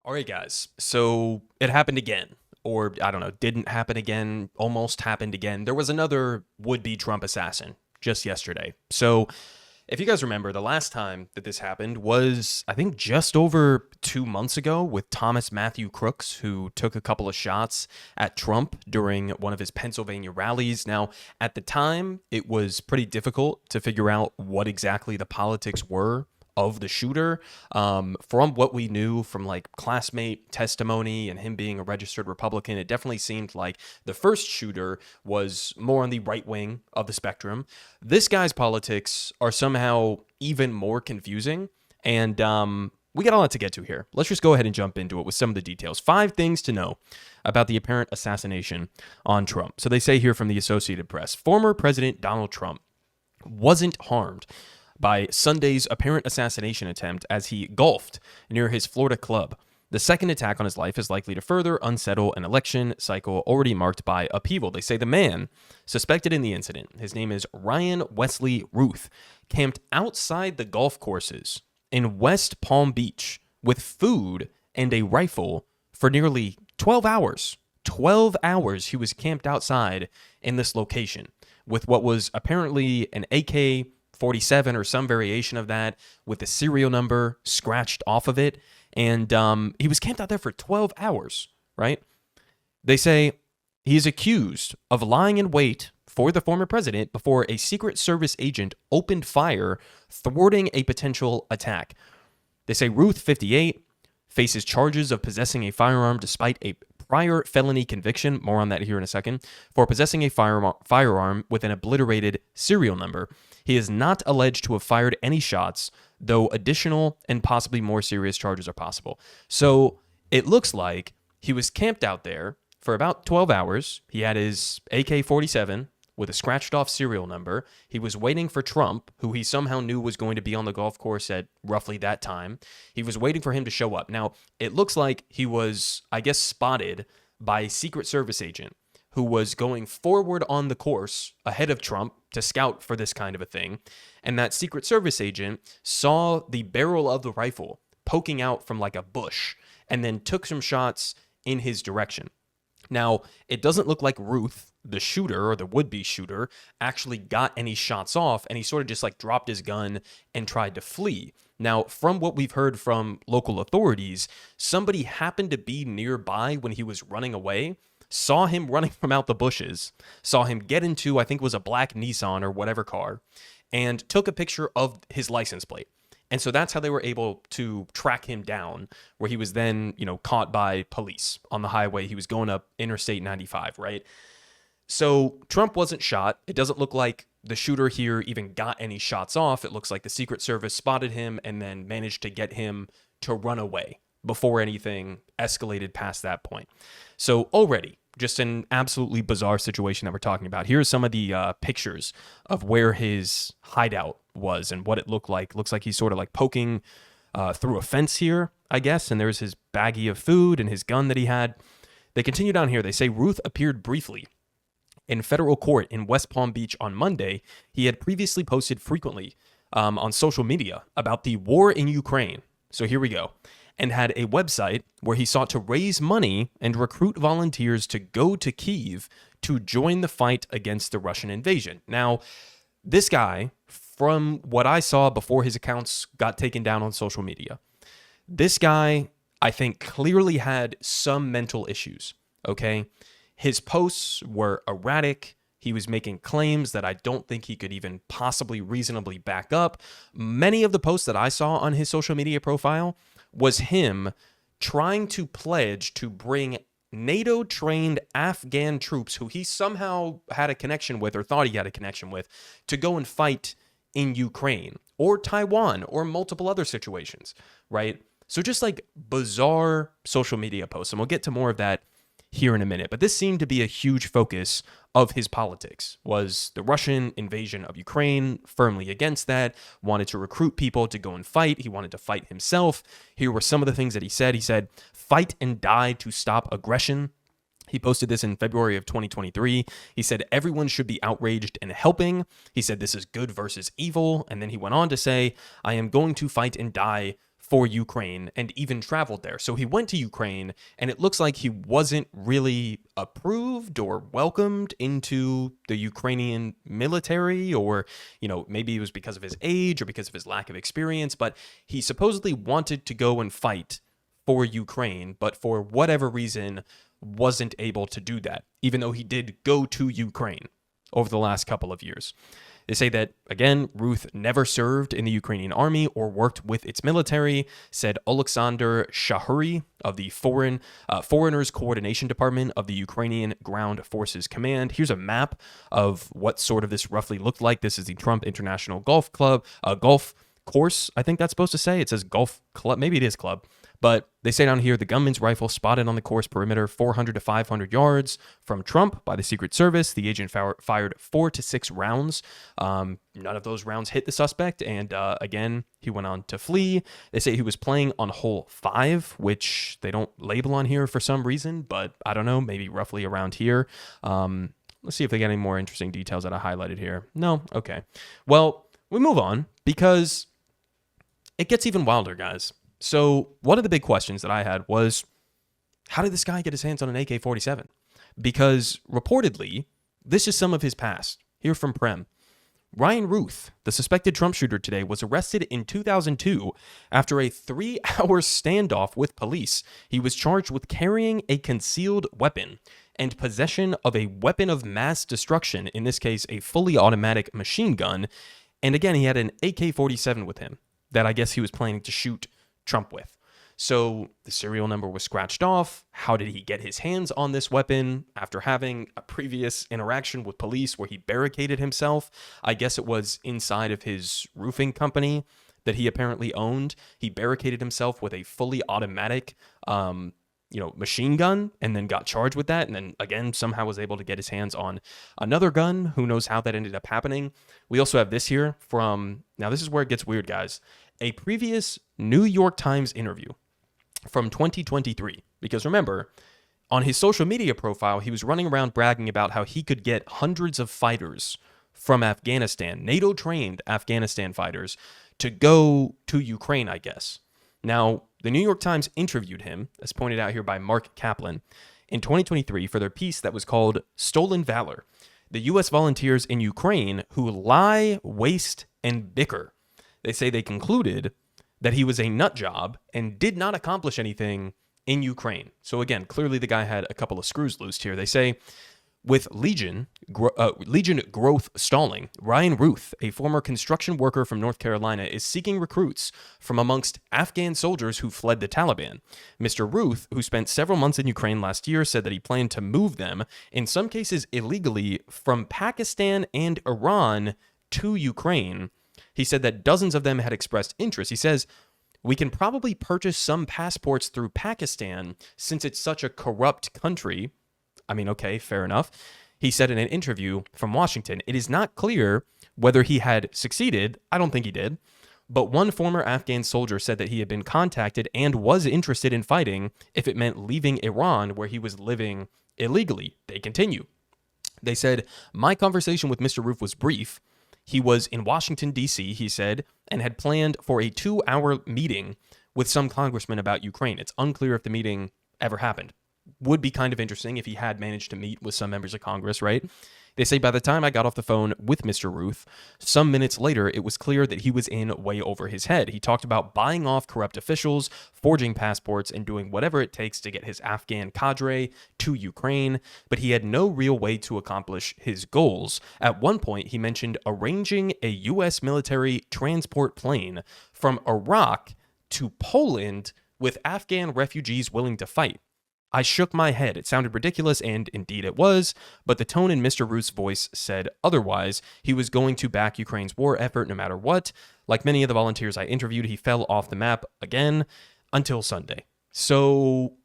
All right, guys. So it happened again. Or, I don't know, didn't happen again, almost happened again. There was another would be Trump assassin just yesterday. So, if you guys remember, the last time that this happened was, I think, just over 2 months ago with Thomas Matthew Crooks, who took a couple of shots at Trump during one of his Pennsylvania rallies. Now, at the time, it was pretty difficult to figure out what exactly the politics were of the shooter. From what we knew from like classmate testimony and him being a registered Republican, it definitely seemed like the first shooter was more on the right wing of the spectrum. This guy's politics are somehow even more confusing. And we got a lot to get to here. Let's just go ahead and jump into it with some of the details. 5 things to know about the apparent assassination on Trump. So they say here from the Associated Press, former President Donald Trump wasn't harmed by Sunday's apparent assassination attempt as he golfed near his Florida club. The second attack on his life is likely to further unsettle an election cycle already marked by upheaval. They say the man suspected in the incident, his name is Ryan Wesley Routh, camped outside the golf courses in West Palm Beach with food and a rifle for nearly 12 hours. 12 hours he was camped outside in this location with what was apparently an AK 47 or some variation of that with the serial number scratched off of it. And he was camped out there for 12 hours, right? They say he is accused of lying in wait for the former president before a Secret Service agent opened fire, thwarting a potential attack. They say Ruth, 58, faces charges of possessing a firearm despite a prior felony conviction, more on that here in a second, for possessing a firearm with an obliterated serial number. He is not alleged to have fired any shots, though additional and possibly more serious charges are possible. So it looks like he was camped out there for about 12 hours. He had his AK 47 with a scratched off serial number. He was waiting for Trump, who he somehow knew was going to be on the golf course at roughly that time. He was waiting for him to show up. Now, it looks like he was, I guess, spotted by a Secret Service agent who was going forward on the course ahead of Trump to scout for this kind of a thing. And that Secret Service agent saw the barrel of the rifle poking out from like a bush and then took some shots in his direction. Now, it doesn't look like Ruth, the shooter or the would-be shooter, actually got any shots off, and he sort of just like dropped his gun and tried to flee. Now, from what we've heard from local authorities, somebody happened to be nearby when he was running away, saw him running from out the bushes, saw him get into, I think it was a black Nissan or whatever car, and took a picture of his license plate. And so that's how they were able to track him down, where he was then, caught by police on the highway. He was going up Interstate 95, right? So Trump wasn't shot. It doesn't look like the shooter here even got any shots off. It looks like the Secret Service spotted him and then managed to get him to run away before anything escalated past that point. So already, just an absolutely bizarre situation that we're talking about. Here's some of the pictures of where his hideout was and what it looked like. Looks like he's sort of like poking through a fence here, I guess, and there's his baggie of food and his gun that he had. They continue down here. They say Ruth appeared briefly in federal court in West Palm Beach on Monday. He had previously posted frequently on social media about the war in Ukraine. So here we go. And had a website where he sought to raise money and recruit volunteers to go to Kyiv to join the fight against the Russian invasion. Now, this guy, from what I saw before his accounts got taken down on social media, this guy, I think, clearly had some mental issues, okay? His posts were erratic. He was making claims that I don't think he could even possibly reasonably back up. Many of the posts that I saw on his social media profile was him trying to pledge to bring NATO-trained Afghan troops who he somehow had a connection with or thought he had a connection with to go and fight in Ukraine or Taiwan or multiple other situations, right? So just like bizarre social media posts, and we'll get to more of that here in a minute. But this seemed to be a huge focus of his politics, was the Russian invasion of Ukraine, firmly against that, wanted to recruit people to go and fight. He wanted to fight himself. Here were some of the things that he said. He said, fight and die to stop aggression. He posted this in February of 2023. He said, everyone should be outraged and helping. He said, this is good versus evil. And then he went on to say, I am going to fight and die for Ukraine and even traveled there. So he went to Ukraine, and it looks like he wasn't really approved or welcomed into the Ukrainian military, or, maybe it was because of his age or because of his lack of experience, but he supposedly wanted to go and fight for Ukraine, but for whatever reason wasn't able to do that, even though he did go to Ukraine over the last couple of years. They say that, again, Routh never served in the Ukrainian army or worked with its military, said Oleksandr Shahuri of the Foreigners Coordination Department of the Ukrainian Ground Forces Command. Here's a map of what sort of this roughly looked like. This is the Trump International Golf Course, I think that's supposed to say. It says golf club. Maybe it is club. But they say down here, the gunman's rifle spotted on the course perimeter 400 to 500 yards from Trump by the Secret Service. The agent fired 4 to 6 rounds. None of those rounds hit the suspect. And again, he went on to flee. They say he was playing on hole 5, which they don't label on here for some reason. But I don't know, maybe roughly around here. Let's see if they get any more interesting details that I highlighted here. No? Okay. Well, we move on because it gets even wilder, guys. So one of the big questions that I had was, how did this guy get his hands on an AK-47? Because reportedly, this is some of his past. Here from Prem. Ryan Routh, the suspected Trump shooter today, was arrested in 2002 after a 3-hour standoff with police. He was charged with carrying a concealed weapon and possession of a weapon of mass destruction, in this case, a fully automatic machine gun. And again, he had an AK-47 with him that I guess he was planning to shoot Trump with. So the serial number was scratched off. How did he get his hands on this weapon after having a previous interaction with police where he barricaded himself? I guess it was inside of his roofing company that he apparently owned. He barricaded himself with a fully automatic, machine gun, and then got charged with that. And then again, somehow was able to get his hands on another gun. Who knows how that ended up happening? We also have this here from, now this is where it gets weird, guys. A previous New York Times interview from 2023. Because remember, on his social media profile, he was running around bragging about how he could get hundreds of fighters from Afghanistan, NATO-trained Afghanistan fighters, to go to Ukraine, I guess. Now, the New York Times interviewed him, as pointed out here by Mark Kaplan, in 2023 for their piece that was called Stolen Valor, the U.S. volunteers in Ukraine who lie, waste, and bicker. They say they concluded that he was a nut job and did not accomplish anything in Ukraine. So again, clearly the guy had a couple of screws loose here. They say, with Legion growth stalling, Ryan Routh, a former construction worker from North Carolina, is seeking recruits from amongst Afghan soldiers who fled the Taliban. Mr. Routh, who spent several months in Ukraine last year, said that he planned to move them, in some cases illegally, from Pakistan and Iran to Ukraine. He said that dozens of them had expressed interest. He says, we can probably purchase some passports through Pakistan since it's such a corrupt country. I mean, okay, fair enough. He said in an interview from Washington, it is not clear whether he had succeeded. I don't think he did. But one former Afghan soldier said that he had been contacted and was interested in fighting if it meant leaving Iran, where he was living illegally. They continue. They said, my conversation with Mr. Routh was brief. He was in Washington, D.C., he said, and had planned for a 2-hour meeting with some congressman about Ukraine. It's unclear if the meeting ever happened. Would be kind of interesting if he had managed to meet with some members of Congress, right? They say by the time I got off the phone with Mr. Routh, some minutes later, it was clear that he was in way over his head. He talked about buying off corrupt officials, forging passports, and doing whatever it takes to get his Afghan cadre to Ukraine, but he had no real way to accomplish his goals. At one point, he mentioned arranging a U.S. military transport plane from Iraq to Poland with Afghan refugees willing to fight. I shook my head. It sounded ridiculous, and indeed it was, but the tone in Mr. Routh's voice said otherwise. He was going to back Ukraine's war effort no matter what. Like many of the volunteers I interviewed, he fell off the map again until Sunday. So,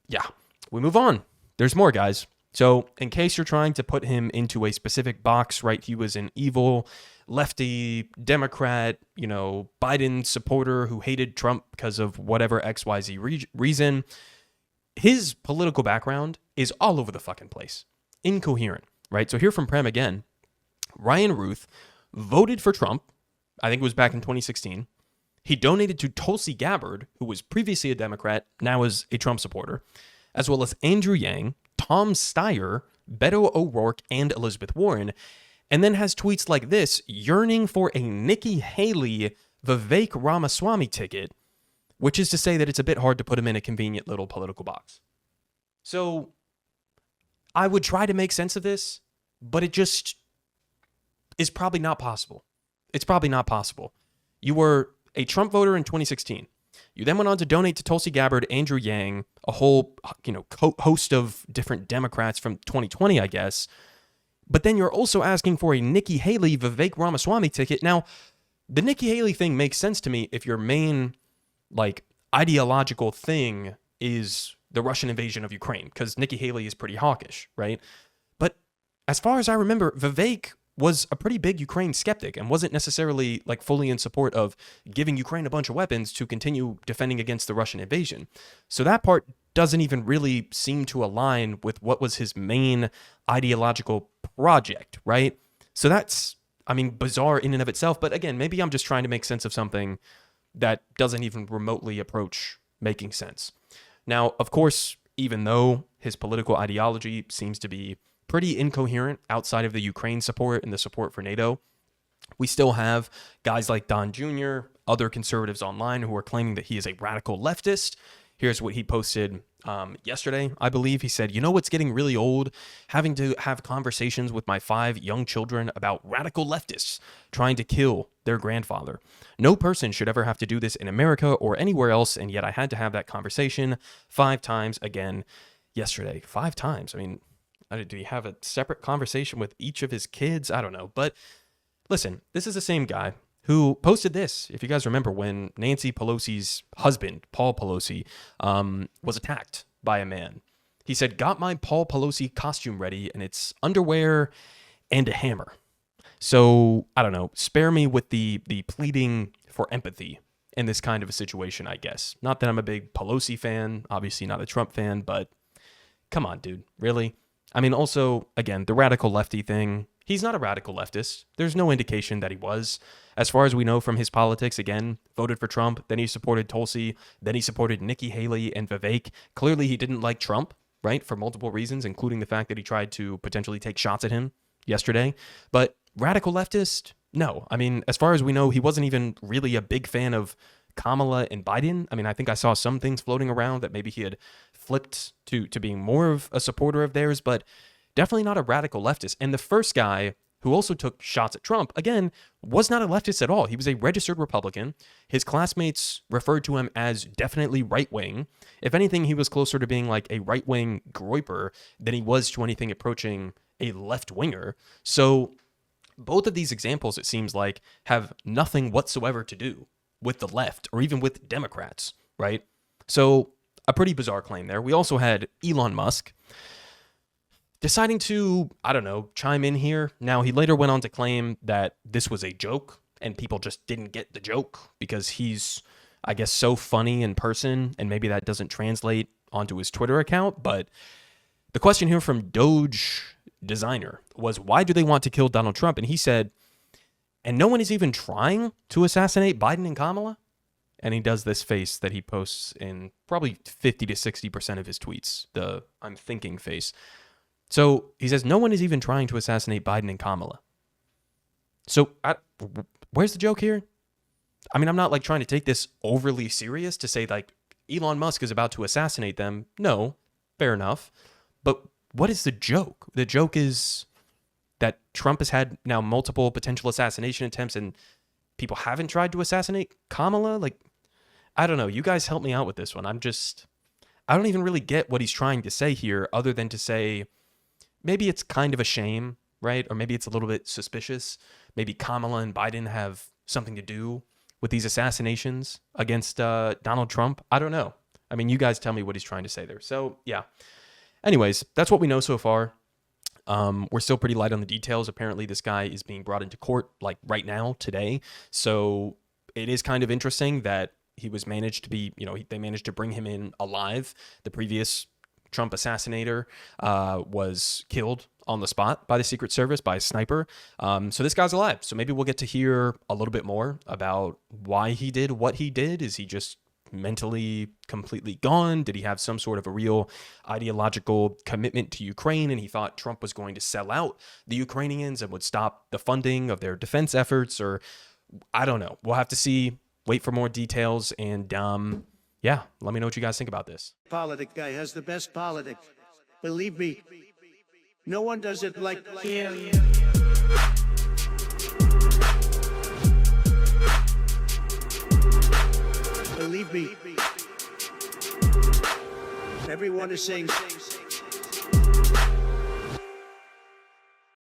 yeah, we move on. There's more, guys. So, in case you're trying to put him into a specific box, right, he was an evil, lefty, Democrat, Biden supporter who hated Trump because of whatever XYZ reason. His political background is all over the fucking place. Incoherent, right? So here from Prem again, Ryan Routh voted for Trump. I think it was back in 2016. He donated to Tulsi Gabbard, who was previously a Democrat, now is a Trump supporter, as well as Andrew Yang, Tom Steyer, Beto O'Rourke, and Elizabeth Warren, and then has tweets like this, yearning for a Nikki Haley Vivek Ramaswamy ticket, which is to say that it's a bit hard to put him in a convenient little political box. So I would try to make sense of this, but it just is probably not possible. It's probably not possible. You were a Trump voter in 2016. You then went on to donate to Tulsi Gabbard, Andrew Yang, a whole, host of different Democrats from 2020, I guess. But then you're also asking for a Nikki Haley Vivek Ramaswamy ticket. Now, the Nikki Haley thing makes sense to me if your main, ideological thing is the Russian invasion of Ukraine, because Nikki Haley is pretty hawkish, right? But as far as I remember, Vivek was a pretty big Ukraine skeptic and wasn't necessarily fully in support of giving Ukraine a bunch of weapons to continue defending against the Russian invasion. So that part doesn't even really seem to align with what was his main ideological project, right? So that's, bizarre in and of itself. But again, maybe I'm just trying to make sense of something that doesn't even remotely approach making sense. Now, of course, even though his political ideology seems to be pretty incoherent outside of the Ukraine support and the support for NATO, we still have guys like Don Jr., other conservatives online who are claiming that he is a radical leftist. Here's what he posted yesterday, I believe. He said, what's getting really old? Having to have conversations with my 5 young children about radical leftists trying to kill their grandfather. No person should ever have to do this in America or anywhere else, and yet I had to have that conversation 5 times again yesterday. 5 times. Do you have a separate conversation with each of his kids? I don't know. But listen, this is the same guy who posted this, if you guys remember, when Nancy Pelosi's husband, Paul Pelosi, was attacked by a man. He said, got my Paul Pelosi costume ready, and it's underwear and a hammer. So, I don't know, spare me with the pleading for empathy in this kind of a situation, I guess. Not that I'm a big Pelosi fan, obviously not a Trump fan, but come on, dude, really? Also, again, the radical lefty thing, he's not a radical leftist. There's no indication that he was. As far as we know from his politics, again, voted for Trump, then he supported Tulsi, then he supported Nikki Haley and Vivek. Clearly, he didn't like Trump, right, for multiple reasons, including the fact that he tried to potentially take shots at him yesterday. But radical leftist? No. As far as we know, he wasn't even really a big fan of Kamala and Biden. I think I saw some things floating around that maybe he had flipped to being more of a supporter of theirs, but definitely not a radical leftist. And the first guy who also took shots at Trump, again, was not a leftist at all. He was a registered Republican. His classmates referred to him as definitely right-wing. If anything, he was closer to being like a right-wing groyper than he was to anything approaching a left-winger. So both of these examples, it seems like, have nothing whatsoever to do with the left or even with Democrats, right? So a pretty bizarre claim there. We also had Elon Musk deciding to, chime in here. Now, he later went on to claim that this was a joke and people just didn't get the joke because he's, I guess, so funny in person, and maybe that doesn't translate onto his Twitter account. But the question here from Doge Designer was, why do they want to kill Donald Trump? And he said, and no one is even trying to assassinate Biden and Kamala? And he does this face that he posts in probably 50 to 60% of his tweets, the I'm thinking face. So he says, no one is even trying to assassinate Biden and Kamala. So where's the joke here? I'm not trying to take this overly serious to say Elon Musk is about to assassinate them. No, fair enough. But what is the joke? The joke is that Trump has had now multiple potential assassination attempts and people haven't tried to assassinate Kamala. I don't know. You guys help me out with this one. I don't even really get what he's trying to say here, other than to say, maybe it's kind of a shame, right? Or maybe it's a little bit suspicious. Maybe Kamala and Biden have something to do with these assassinations against Donald Trump. I don't know. You guys tell me what he's trying to say there. So, yeah. Anyways, that's what we know so far. We're still pretty light on the details. Apparently, this guy is being brought into court right now, today. So it is kind of interesting that he was managed to be, they managed to bring him in alive. The previous Trump assassinator, was killed on the spot by the Secret Service, by a sniper. So this guy's alive. So maybe we'll get to hear a little bit more about why he did what he did. Is he just mentally completely gone? Did he have some sort of a real ideological commitment to Ukraine, and he thought Trump was going to sell out the Ukrainians and would stop the funding of their defense efforts? Or I don't know. We'll have to see. Wait for more details. And yeah, let me know what you guys think about this. Politic guy has the best politic. Believe me, no one does it like him. Believe me, everyone is saying